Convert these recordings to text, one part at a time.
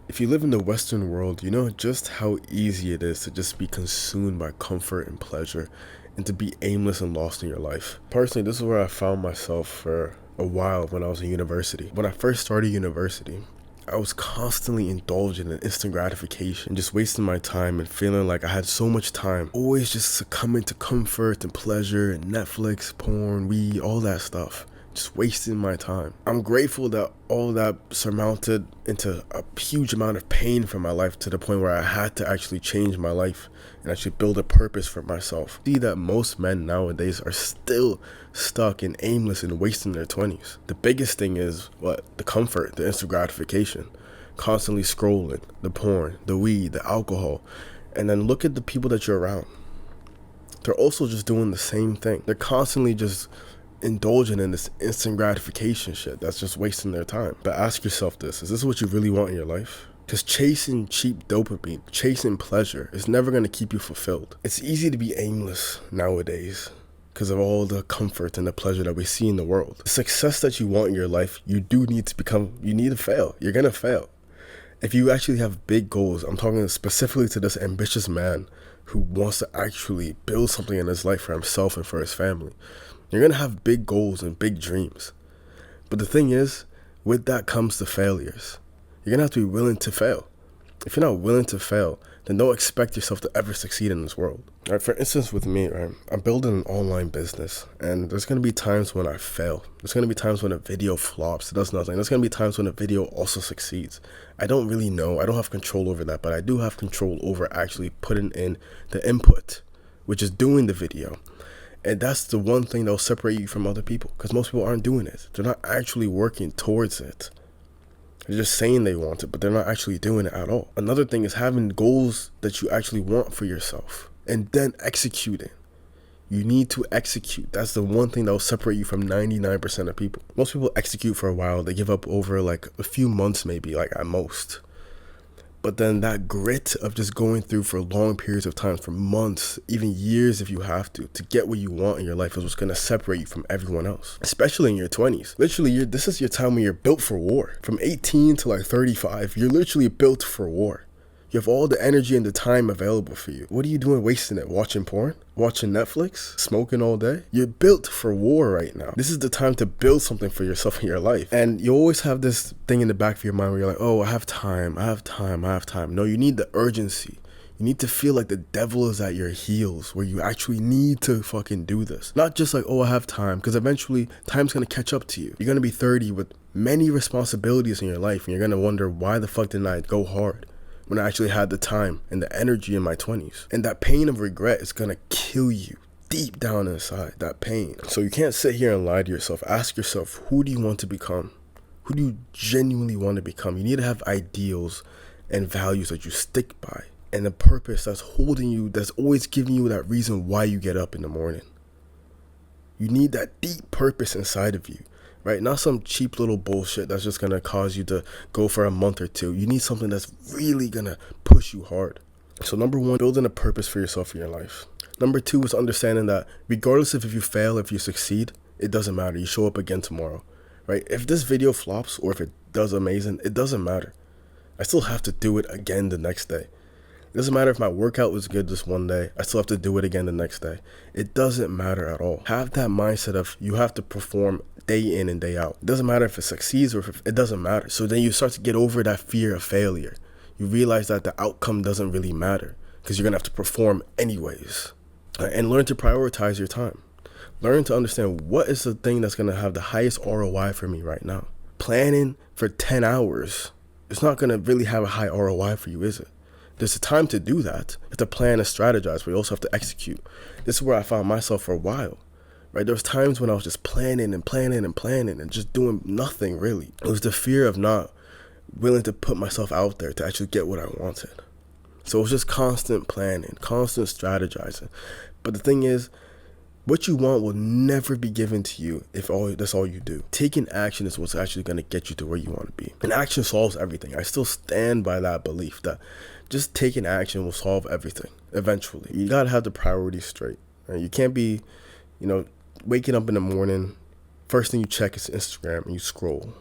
If you live in the Western world, you know just how easy it is to just be consumed by comfort and pleasure and to be aimless and lost in your life. Personally, this is where I found myself for a while when I was in university. When I first started university, I was constantly indulging in instant gratification, just wasting my time and feeling like I had so much time. Always just succumbing to comfort and pleasure and Netflix, porn, weed, all that stuff. Just wasting my time. I'm grateful that all that surmounted into a huge amount of pain for my life to the point where I had to actually change my life and actually build a purpose for myself. See that most men nowadays are still stuck and aimless and wasting their 20s. The biggest thing is what? The comfort, the instant gratification, constantly scrolling, the porn, the weed, the alcohol. And then look at the people that you're around. They're also just doing the same thing. They're constantly just indulging in this instant gratification shit that's just wasting their time. But ask yourself this, is this what you really want in your life? Because chasing cheap dopamine, chasing pleasure is never going to keep you fulfilled. It's easy to be aimless nowadays because of all the comfort and the pleasure that we see in the world. The success that you want in your life, you need to fail. You're going to fail. If you actually have big goals, I'm talking specifically to this ambitious man who wants to actually build something in his life for himself and for his family. You're going to have big goals and big dreams. But the thing is, with that comes the failures. You're going to have to be willing to fail. If you're not willing to fail, then don't expect yourself to ever succeed in this world. Right, for instance, with me, right, I'm building an online business, and there's going to be times when I fail. There's going to be times when a video flops, it does nothing. There's going to be times when a video also succeeds. I don't really know. I don't have control over that, but I do have control over actually putting in the input, which is doing the video. And that's the one thing that will separate you from other people, because most people aren't doing it. They're not actually working towards it. They're just saying they want it, but they're not actually doing it at all. Another thing is having goals that you actually want for yourself and then executing. You need to execute. That's the one thing that will separate you from 99% of people. Most people execute for a while. They give up over like a few months, maybe, like at most. But then that grit of just going through for long periods of time, for months, even years if you have to get what you want in your life is what's going to separate you from everyone else, especially in your 20s. Literally, this is your time when you're built for war. From 18 to like 35, you're literally built for war. You have all the energy and the time available for you. What are you doing wasting it? Watching porn? Watching Netflix? Smoking all day? You're built for war right now. This is the time to build something for yourself in your life. And you always have this thing in the back of your mind where you're like, oh, I have time. No, you need the urgency. You need to feel like the devil is at your heels, where you actually need to fucking do this. Not just like, oh, I have time, because eventually time's going to catch up to you. You're going to be 30 with many responsibilities in your life, and you're going to wonder, why the fuck didn't I go hard when I actually had the time and the energy in my 20s? And that pain of regret is going to kill you deep down inside, that pain. So you can't sit here and lie to yourself. Ask yourself, who do you want to become? Who do you genuinely want to become? You need to have ideals and values that you stick by, and a purpose that's holding you, that's always giving you that reason why you get up in the morning. You need that deep purpose inside of you. Right? Not some cheap little bullshit that's just going to cause you to go for a month or two. You need something that's really going to push you hard. So number one, building a purpose for yourself in your life. Number two is understanding that regardless of if you fail, if you succeed, it doesn't matter. You show up again tomorrow. Right? If this video flops or if it does amazing, it doesn't matter. I still have to do it again the next day. It doesn't matter if my workout was good this one day, I still have to do it again the next day. It doesn't matter at all. Have that mindset of you have to perform day in and day out. It doesn't matter if it succeeds or if it doesn't matter. So then you start to get over that fear of failure. You realize that the outcome doesn't really matter because you're going to have to perform anyways. And learn to prioritize your time. Learn to understand what is the thing that's going to have the highest ROI for me right now. Planning for 10 hours, it's not going to really have a high ROI for you, is it? There's a time to do that. You have to plan and strategize, but you also have to execute. This is where I found myself for a while. Right? There was times when I was just planning and just doing nothing really. It was the fear of not willing to put myself out there to actually get what I wanted. So it was just constant planning, constant strategizing. But the thing is, what you want will never be given to you if that's all you do. Taking action is what's actually going to get you to where you want to be. And action solves everything. I still stand by that belief that just taking action will solve everything eventually. You got to have the priorities straight. Right? You can't be, waking up in the morning, first thing you check is Instagram and you scroll.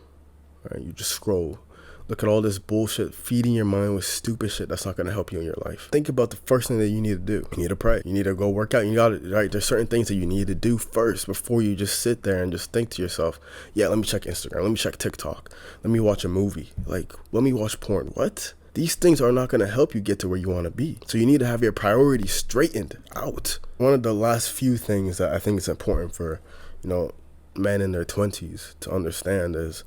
Right? You just scroll Look at all this bullshit feeding your mind with stupid shit that's not going to help you in your life. Think about the first thing that you need to do. You need to pray. You need to go work out. You got it, right? There's certain things that you need to do first before you just sit there and just think to yourself, yeah, let me check Instagram. Let me check TikTok. Let me watch a movie. Like, let me watch porn. What? These things are not going to help you get to where you want to be. So you need to have your priorities straightened out. One of the last few things that I think is important for, men in their 20s to understand is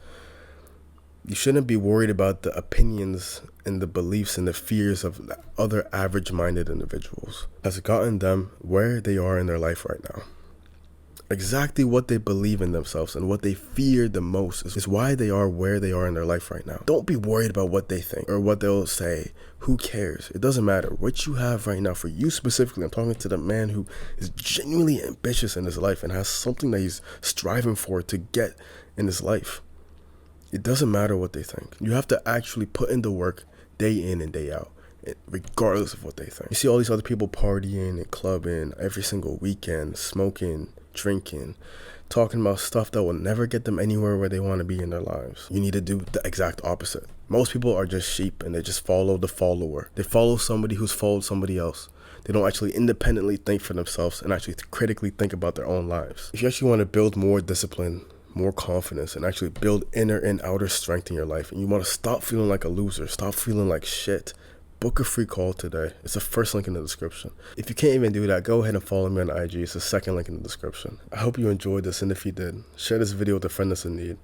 you shouldn't be worried about the opinions and the beliefs and the fears of other average-minded individuals. Has gotten them where they are in their life right now. Exactly what they believe in themselves and what they fear the most is why they are where they are in their life right now. Don't be worried about what they think or what they'll say. Who cares? It doesn't matter. What you have right now, for you specifically, I'm talking to the man who is genuinely ambitious in his life and has something that he's striving for to get in his life. It doesn't matter what they think. You have to actually put in the work day in and day out, regardless of what they think. You see all these other people partying and clubbing every single weekend, smoking, drinking, talking about stuff that will never get them anywhere where they want to be in their lives. You need to do the exact opposite. Most people are just sheep and they just follow the follower. They follow somebody who's followed somebody else. They don't actually independently think for themselves and actually critically think about their own lives. If you actually want to build more discipline, more confidence, and actually build inner and outer strength in your life, and you want to stop feeling like a loser, stop feeling like shit, book a free call today. It's the first link in the description. If you can't even do that, go ahead and follow me on IG. It's the second link in the description. I hope you enjoyed this, and if you did, share this video with a friend that's in need.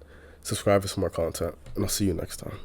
Subscribe for some more content, and I'll see you next time.